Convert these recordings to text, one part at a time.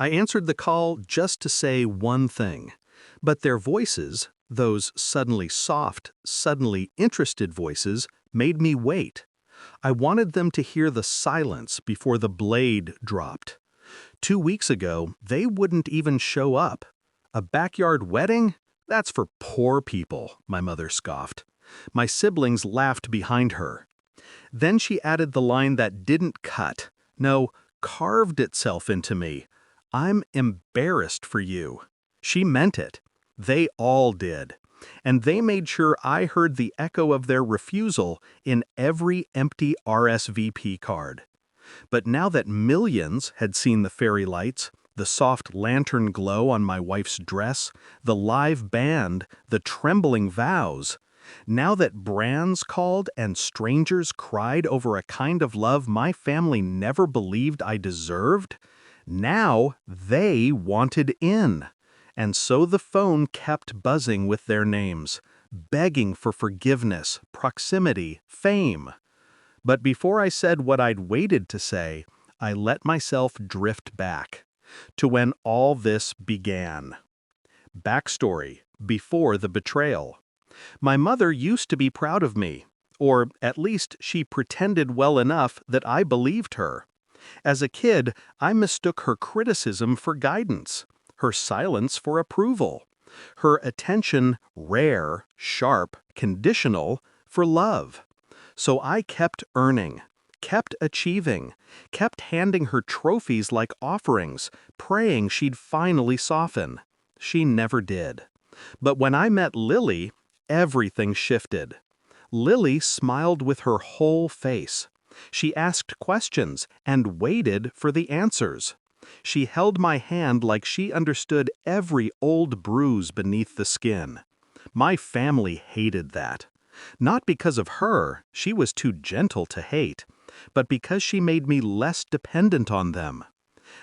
I answered the call just to say one thing. But their voices, those suddenly soft, suddenly interested voices, made me wait. I wanted them to hear the silence before the blade dropped. 2 weeks ago, they wouldn't even show up. A backyard wedding? That's for poor people, my mother scoffed. My siblings laughed behind her. Then she added the line that didn't cut, no, carved itself into me. I'm embarrassed for you. She meant it. They all did. And they made sure I heard the echo of their refusal in every empty RSVP card. But now that millions had seen the fairy lights, the soft lantern glow on my wife's dress, the live band, the trembling vows, now that brands called and strangers cried over a kind of love my family never believed I deserved, now they wanted in. And so the phone kept buzzing with their names, begging for forgiveness, proximity, fame. But before I said what I'd waited to say, I let myself drift back to when all this began. Backstory: before the betrayal. My mother used to be proud of me, or at least she pretended well enough that I believed her. As a kid, I mistook her criticism for guidance, her silence for approval, her attention rare, sharp, conditional for love. So I kept earning, kept achieving, kept handing her trophies like offerings, praying she'd finally soften. She never did. But when I met Lily, everything shifted. Lily smiled with her whole face. She asked questions and waited for the answers. She held my hand like she understood every old bruise beneath the skin. My family hated that. Not because of her, she was too gentle to hate, but because she made me less dependent on them.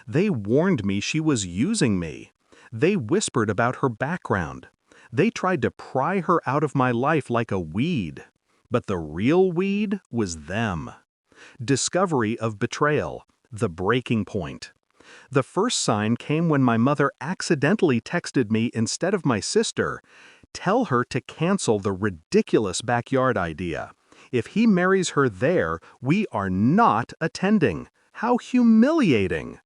They warned me she was using me. They whispered about her background. They tried to pry her out of my life like a weed. But the real weed was them. Discovery of betrayal, the breaking point. The first sign came when my mother accidentally texted me instead of my sister, "Tell her to cancel the ridiculous backyard idea. If he marries her there, we are not attending. How humiliating!"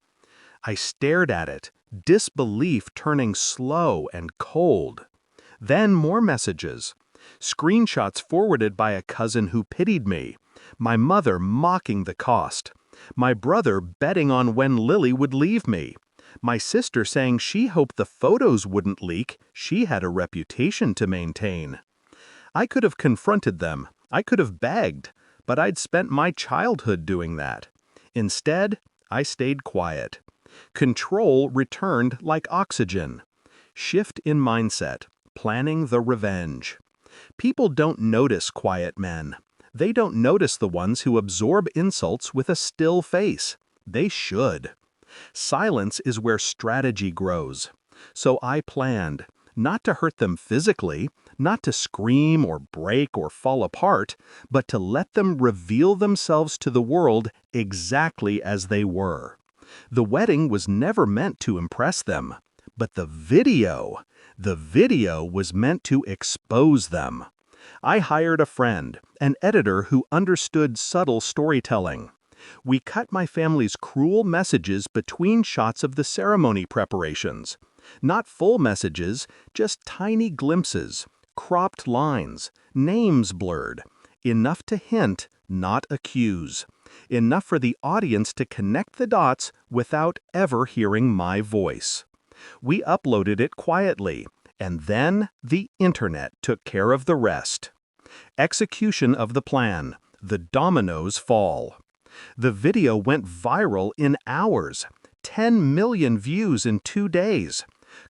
I stared at it, disbelief turning slow and cold. Then more messages. Screenshots forwarded by a cousin who pitied me. My mother mocking the cost. My brother betting on when Lily would leave me. My sister saying she hoped the photos wouldn't leak, she had a reputation to maintain. I could have confronted them, I could have begged, but I'd spent my childhood doing that. Instead, I stayed quiet. Control returned like oxygen. Shift in mindset, planning the revenge. People don't notice quiet men. They don't notice the ones who absorb insults with a still face. They should. Silence is where strategy grows. So I planned, not to hurt them physically, not to scream or break or fall apart, but to let them reveal themselves to the world exactly as they were. The wedding was never meant to impress them, but the video was meant to expose them. I hired a friend, an editor who understood subtle storytelling. We cut my family's cruel messages between shots of the ceremony preparations. Not full messages, just tiny glimpses, cropped lines, names blurred. Enough to hint, not accuse. Enough for the audience to connect the dots without ever hearing my voice. We uploaded it quietly, and then the internet took care of the rest. Execution of the plan. The dominoes fall. The video went viral in hours. 10 million views in 2 days.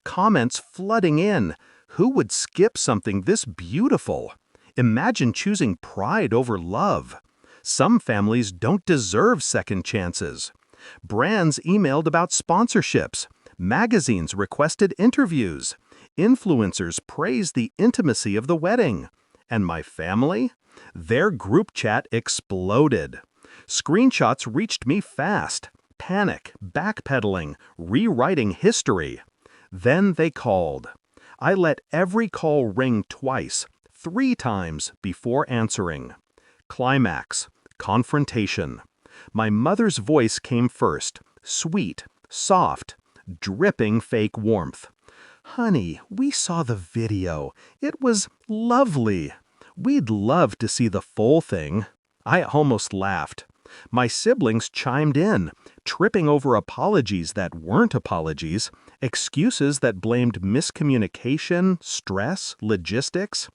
Comments flooding in. Who would skip something this beautiful? Imagine choosing pride over love. Some families don't deserve second chances. Brands emailed about sponsorships. Magazines requested interviews. Influencers praised the intimacy of the wedding. And my family? Their group chat exploded. Screenshots reached me fast. Panic, backpedaling, rewriting history. Then they called. I let every call ring twice, 3 times before answering. Climax, confrontation. My mother's voice came first, sweet, soft, dripping fake warmth. "Honey, we saw the video. It was lovely. We'd love to see the full thing." I almost laughed. My siblings chimed in, tripping over apologies that weren't apologies, excuses that blamed miscommunication, stress, logistics.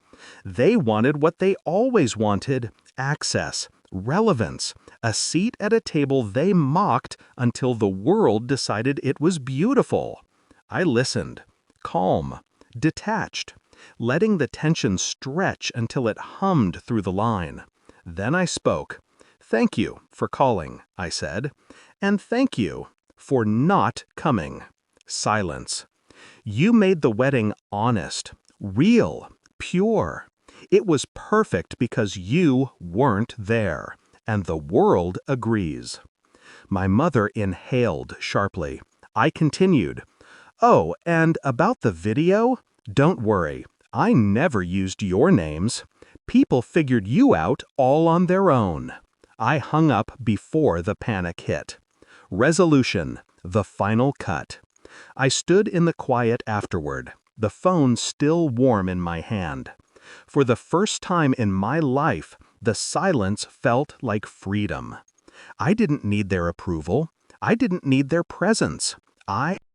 They wanted what they always wanted: access, relevance, a seat at a table they mocked until the world decided it was beautiful. I listened, calm, detached, letting the tension stretch until it hummed through the line. Then I spoke. "Thank you for calling," I said, "and thank you for not coming." Silence. "You made the wedding honest, real, pure. It was perfect because you weren't there, and the world agrees." My mother inhaled sharply. I continued. "Oh, and about the video? Don't worry, I never used your names. People figured you out all on their own." I hung up before the panic hit. Resolution, the final cut. I stood in the quiet afterward, the phone still warm in my hand. For the first time in my life, the silence felt like freedom. I didn't need their approval. I didn't need their presence. I